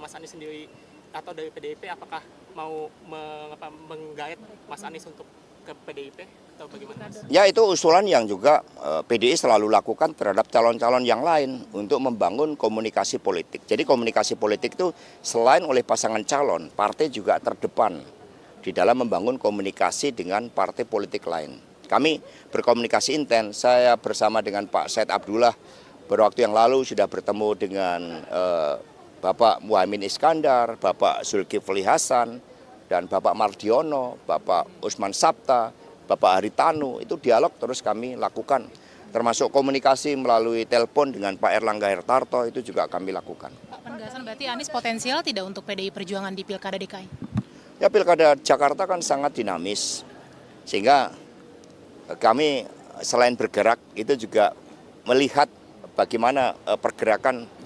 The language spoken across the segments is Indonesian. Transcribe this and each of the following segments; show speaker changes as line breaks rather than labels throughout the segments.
Mas Anies sendiri atau dari PDIP apakah mau menggait Mas Anies untuk ke PDIP atau bagaimana, Mas?
Ya, itu usulan yang juga PDI selalu lakukan terhadap calon-calon yang lain untuk membangun komunikasi politik. Jadi komunikasi politik itu selain oleh pasangan calon, partai juga terdepan di dalam membangun komunikasi dengan partai politik lain. Kami berkomunikasi intens. Saya bersama dengan Pak Said Abdullah beberapa waktu yang lalu sudah bertemu dengan Bapak Muhaimin Iskandar, Bapak Zulkifli Hasan, dan Bapak Mardiono, Bapak Usman Sabta, Bapak Haritanu. Itu dialog terus kami lakukan. Termasuk komunikasi melalui telepon dengan Pak Erlangga Hartarto itu juga kami lakukan.
Pak, penegasan berarti Anies potensial tidak untuk PDI Perjuangan di Pilkada DKI?
Ya, Pilkada Jakarta kan sangat dinamis. Sehingga kami selain bergerak itu juga melihat bagaimana pergerakan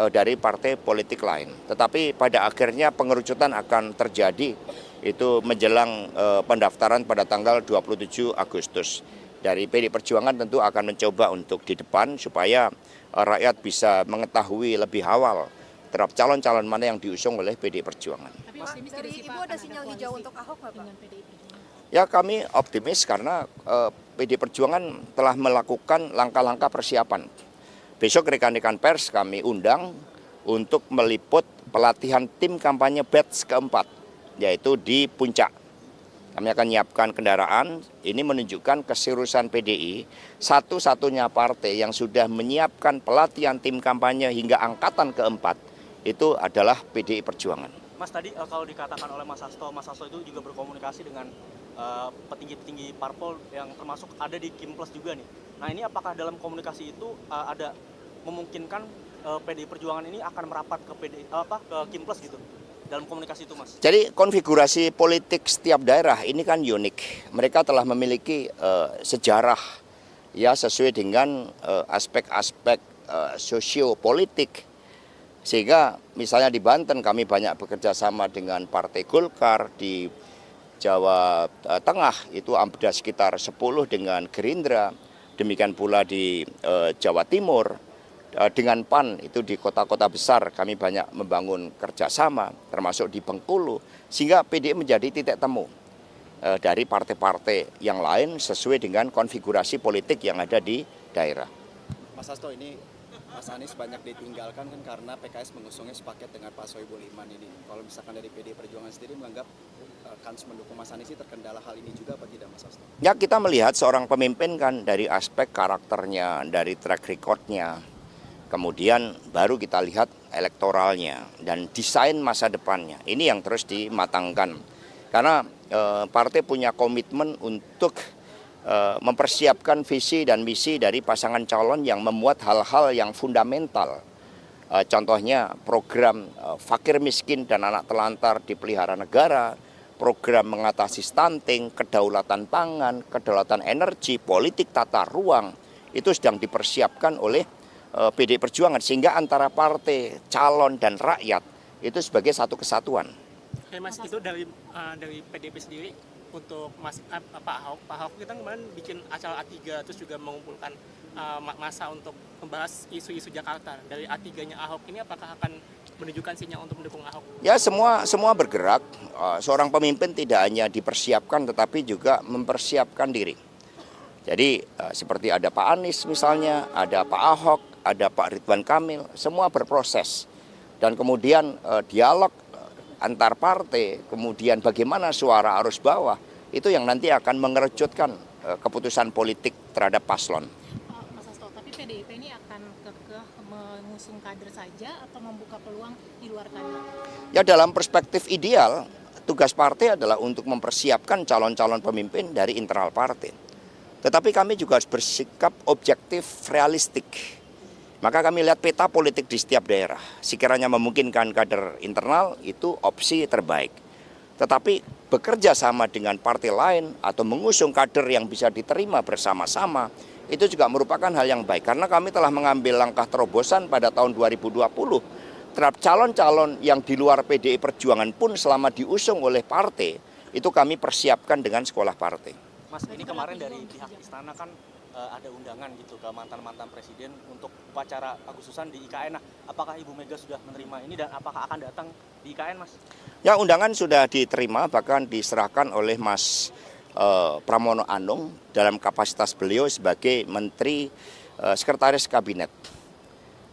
dari partai politik lain. Tetapi pada akhirnya pengerucutan akan terjadi itu menjelang pendaftaran pada tanggal 27 Agustus. Dari PD Perjuangan tentu akan mencoba untuk di depan supaya rakyat bisa mengetahui lebih awal terhadap calon-calon mana yang diusung oleh PD Perjuangan.
Tapi optimis
Dari
tidak sih,
Ibu
Pak,
ada
akan
sinyal
koalisi
hijau untuk Ahok nggak, Pak?
dengan PDI Perjuangan?
Ya, kami optimis karena PD Perjuangan telah melakukan langkah-langkah persiapan. Besok rekan-rekan pers kami undang untuk meliput pelatihan tim kampanye batch keempat, yaitu di Puncak. Kami akan menyiapkan kendaraan, ini menunjukkan keseriusan PDI, satu-satunya partai yang sudah menyiapkan pelatihan tim kampanye hingga angkatan keempat, itu adalah PDI Perjuangan.
Mas, tadi kalau dikatakan oleh Mas Hasto itu juga berkomunikasi dengan petinggi-petinggi parpol yang termasuk ada di Kim Plus juga nih. Nah, ini apakah dalam komunikasi itu ada memungkinkan PDI Perjuangan ini akan merapat ke Kim Plus gitu dalam komunikasi itu, Mas?
Jadi konfigurasi politik setiap daerah ini kan unik. Mereka telah memiliki sejarah ya sesuai dengan aspek-aspek sosiopolitik. Sehingga misalnya di Banten kami banyak bekerja sama dengan Partai Golkar, di Jawa Tengah itu ada sekitar 10 dengan Gerindra, demikian pula di Jawa Timur. Dengan PAN itu di kota-kota besar kami banyak membangun kerjasama, termasuk di Bengkulu, sehingga PDI menjadi titik temu dari partai-partai yang lain sesuai dengan konfigurasi politik yang ada di daerah.
Mas Hasto, ini Mas Anies banyak ditinggalkan kan karena PKS mengusungnya sepaket dengan Pak Sohibul Iman ini. Kalau misalkan dari PDI Perjuangan sendiri menganggap kans mendukung Mas Anies ini terkendala hal ini juga apa tidak, Mas Hasto?
Ya, kita melihat seorang pemimpin kan dari aspek karakternya, dari track recordnya, kemudian baru kita lihat elektoralnya dan desain masa depannya. Ini yang terus dimatangkan. Karena partai punya komitmen untuk mempersiapkan visi dan misi dari pasangan calon yang memuat hal-hal yang fundamental. Contohnya program fakir miskin dan anak telantar dipelihara negara, program mengatasi stunting, kedaulatan pangan, kedaulatan energi, politik tata ruang, itu sedang dipersiapkan oleh PDI Perjuangan, sehingga antara partai, calon, dan rakyat itu sebagai satu kesatuan.
Oke, Mas, itu dari PDIP sendiri untuk Pak Ahok kita kemarin bikin acara A3 terus juga mengumpulkan massa untuk membahas isu-isu Jakarta. Dari A3-nya Ahok ini apakah akan menunjukkan sinyal untuk mendukung Ahok?
Ya, semua bergerak. Seorang pemimpin tidak hanya dipersiapkan tetapi juga mempersiapkan diri. Jadi seperti ada Pak Anies misalnya, ada Pak Ahok, ada Pak Ridwan Kamil, semua berproses. Dan kemudian dialog antar partai, kemudian bagaimana suara arus bawah, itu yang nanti akan mengerucutkan keputusan politik terhadap paslon.
Mas Hasto, tapi PDIP ini akan kekeh mengusung kader saja atau membuka peluang di luar kader?
Ya, dalam perspektif ideal, tugas partai adalah untuk mempersiapkan calon-calon pemimpin dari internal partai. Tetapi kami juga harus bersikap objektif, realistik. Maka kami lihat peta politik di setiap daerah. Sekiranya memungkinkan kader internal itu opsi terbaik. Tetapi bekerja sama dengan partai lain atau mengusung kader yang bisa diterima bersama-sama, itu juga merupakan hal yang baik. Karena kami telah mengambil langkah terobosan pada tahun 2020 terhadap calon-calon yang di luar PDI Perjuangan pun selama diusung oleh partai, itu kami persiapkan dengan sekolah partai.
Mas, ini kemarin dari pihak istana kan ada undangan gitu ke mantan-mantan presiden untuk upacara Agustusan di IKN. Nah, apakah Ibu Mega sudah menerima ini dan apakah akan datang di IKN, Mas?
Ya, undangan sudah diterima, bahkan diserahkan oleh Mas Pramono Anung dalam kapasitas beliau sebagai Menteri Sekretaris Kabinet.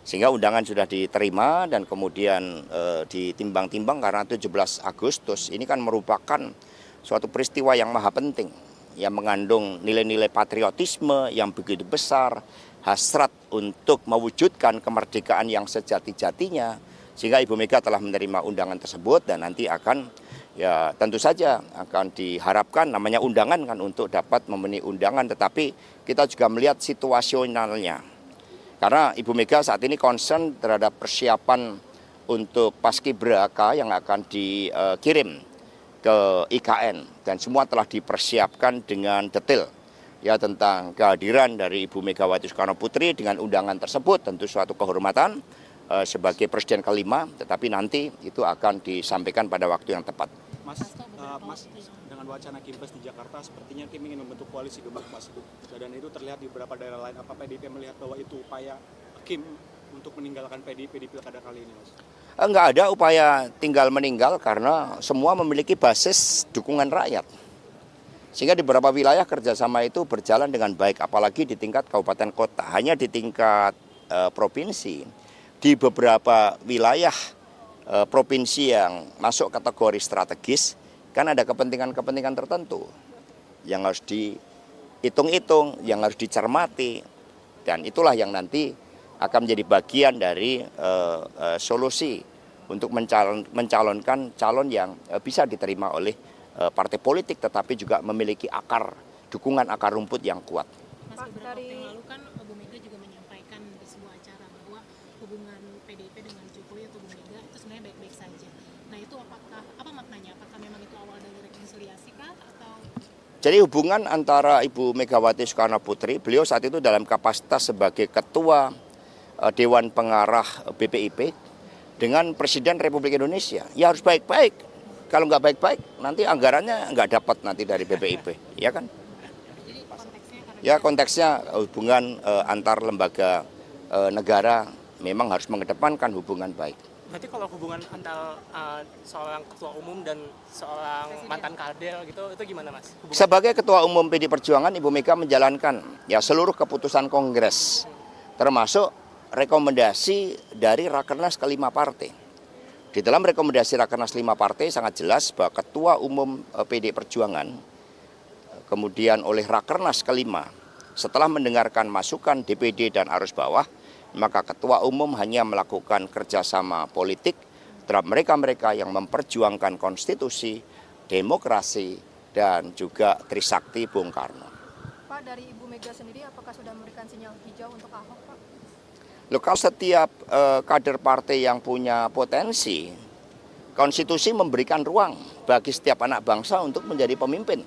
Sehingga undangan sudah diterima dan kemudian ditimbang-timbang karena 17 Agustus ini kan merupakan suatu peristiwa yang maha penting, yang mengandung nilai-nilai patriotisme yang begitu besar, hasrat untuk mewujudkan kemerdekaan yang sejati-jatinya, sehingga Ibu Mega telah menerima undangan tersebut dan nanti akan, ya tentu saja akan diharapkan, namanya undangan kan, untuk dapat memenuhi undangan, tetapi kita juga melihat situasionalnya. Karena Ibu Mega saat ini concern terhadap persiapan untuk Paskibraka yang akan dikirim ke IKN dan semua telah dipersiapkan dengan detail, ya, tentang kehadiran dari Ibu Megawati Soekarno Putri dengan undangan tersebut tentu suatu kehormatan sebagai presiden kelima, tetapi nanti itu akan disampaikan pada waktu yang tepat.
Mas, dengan wacana Kimpres di Jakarta, sepertinya Kim ingin membentuk koalisi Gebak Mas, dan itu terlihat di beberapa daerah lain. Apa PDIP melihat bahwa itu upaya Kim untuk meninggalkan PDIP di pilkada kali ini, Mas?
Enggak ada upaya tinggal meninggal karena semua memiliki basis dukungan rakyat. Sehingga di beberapa wilayah kerjasama itu berjalan dengan baik, apalagi di tingkat kabupaten kota. Hanya di tingkat provinsi, di beberapa wilayah provinsi yang masuk kategori strategis, kan ada kepentingan-kepentingan tertentu yang harus dihitung-hitung, yang harus dicermati, dan itulah yang nanti akan menjadi bagian dari solusi untuk mencalonkan calon yang bisa diterima oleh partai politik, tetapi juga memiliki dukungan akar rumput yang kuat.
Mas, beberapa waktu yang lalu kan Bu Mega juga menyampaikan di sebuah acara bahwa hubungan PDIP dengan Jokowi atau Bu Mega itu sebenarnya baik-baik saja. Nah, itu apa maknanya? Apakah memang itu awal dari rekonsiliasi kah atau?
Jadi hubungan antara Ibu Megawati Soekarno Putri, beliau saat itu dalam kapasitas sebagai Ketua Dewan Pengarah BPIP dengan Presiden Republik Indonesia, ya harus baik-baik. Kalau nggak baik-baik, nanti anggarannya nggak dapat nanti dari BPIP, ya kan?
Jadi konteksnya karena
Ya, konteksnya hubungan antar lembaga negara memang harus mengedepankan hubungan baik.
Berarti kalau hubungan antara seorang ketua umum dan seorang mantan kader gitu, itu gimana, Mas?
Sebagai Ketua Umum PD Perjuangan, Ibu Mega menjalankan ya seluruh keputusan Kongres, termasuk rekomendasi dari Rakernas kelima partai. Di dalam rekomendasi Rakernas 5 partai sangat jelas bahwa Ketua Umum PD Perjuangan, kemudian oleh Rakernas kelima, setelah mendengarkan masukan DPD dan arus bawah, maka Ketua Umum hanya melakukan kerjasama politik terhadap mereka-mereka yang memperjuangkan konstitusi, demokrasi, dan juga Trisakti Bung Karno.
Pak, dari Ibu Mega sendiri apakah sudah memberikan sinyal hijau untuk Ahok, Pak?
Loh, kalau setiap kader partai yang punya potensi, konstitusi memberikan ruang bagi setiap anak bangsa untuk menjadi pemimpin.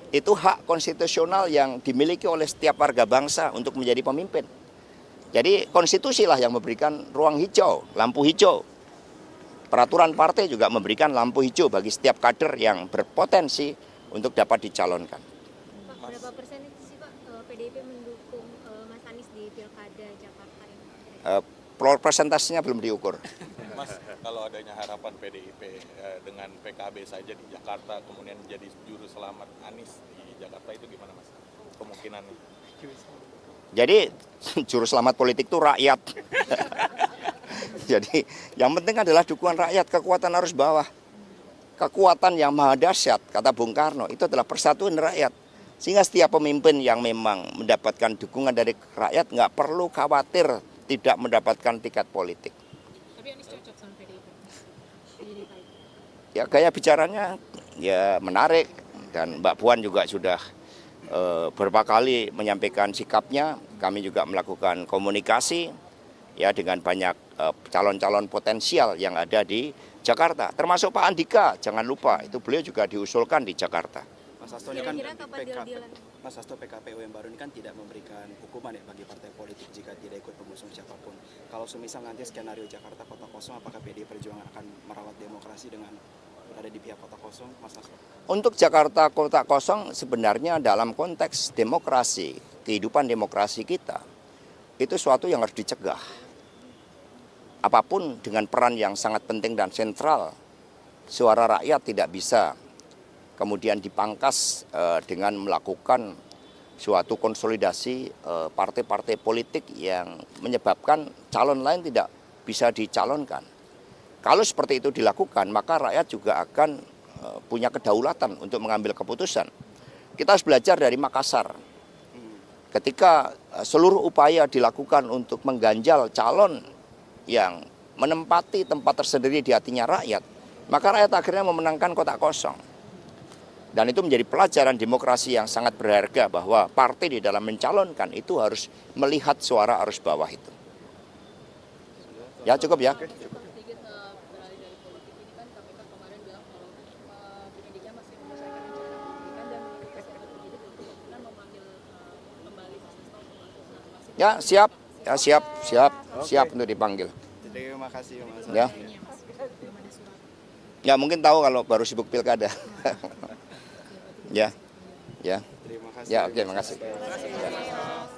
Itu hak konstitusional yang dimiliki oleh setiap warga bangsa untuk menjadi pemimpin. Jadi konstitusilah yang memberikan ruang hijau, lampu hijau. Peraturan partai juga memberikan lampu hijau bagi setiap kader yang berpotensi untuk dapat dicalonkan.
Pak, berapa persen itu sih Pak PDIP mendukung Mas Anies di Pilkada Jakarta ini?
Presentasinya belum diukur.
Mas, kalau adanya harapan PDIP dengan PKB saja di Jakarta, kemudian jadi juru selamat Anies di Jakarta, itu gimana, Mas? Kemungkinannya?
Jadi juru selamat politik itu rakyat. Jadi yang penting adalah dukungan rakyat, kekuatan arus bawah. Kekuatan yang maha dahsyat, kata Bung Karno, itu adalah persatuan rakyat. Sehingga setiap pemimpin yang memang mendapatkan dukungan dari rakyat nggak perlu khawatir tidak mendapatkan tiket politik.
Tapi Anies cocok sama PDIP.
Ya, gaya bicaranya ya menarik, dan Mbak Puan juga sudah beberapa kali menyampaikan sikapnya. Kami juga melakukan komunikasi ya dengan banyak calon-calon potensial yang ada di Jakarta, termasuk Pak Andika. Jangan lupa, itu beliau juga diusulkan di Jakarta.
Mas Hasto ini kan
Kira-kira kapan deal-dealan?
Mas Hasto PKPU yang baru ini kan tidak memberikan hukuman ya bagi partai politik jika tidak ikut pengusung siapapun. Kalau semisal nanti skenario Jakarta kota kosong, apakah PDI Perjuangan akan merawat demokrasi dengan berada di pihak kota kosong, Mas Hasto?
Untuk Jakarta kota kosong sebenarnya dalam konteks demokrasi, kehidupan demokrasi kita, itu suatu yang harus dicegah. Apapun dengan peran yang sangat penting dan sentral, suara rakyat tidak bisa kemudian dipangkas dengan melakukan suatu konsolidasi partai-partai politik yang menyebabkan calon lain tidak bisa dicalonkan. Kalau seperti itu dilakukan, maka rakyat juga akan punya kedaulatan untuk mengambil keputusan. Kita harus belajar dari Makassar. Ketika seluruh upaya dilakukan untuk mengganjal calon yang menempati tempat tersendiri di hatinya rakyat, maka rakyat akhirnya memenangkan kota kosong. Dan itu menjadi pelajaran demokrasi yang sangat berharga bahwa partai di dalam mencalonkan itu harus melihat suara arus bawah itu. Ya cukup ya. Ya siap, ya siap untuk dipanggil.
Terima kasih Mas.
Ya. Ya mungkin tahu kalau baru sibuk pilkada. Ya, ya.
Terima kasih.
Ya, oke, makasih.
Ya.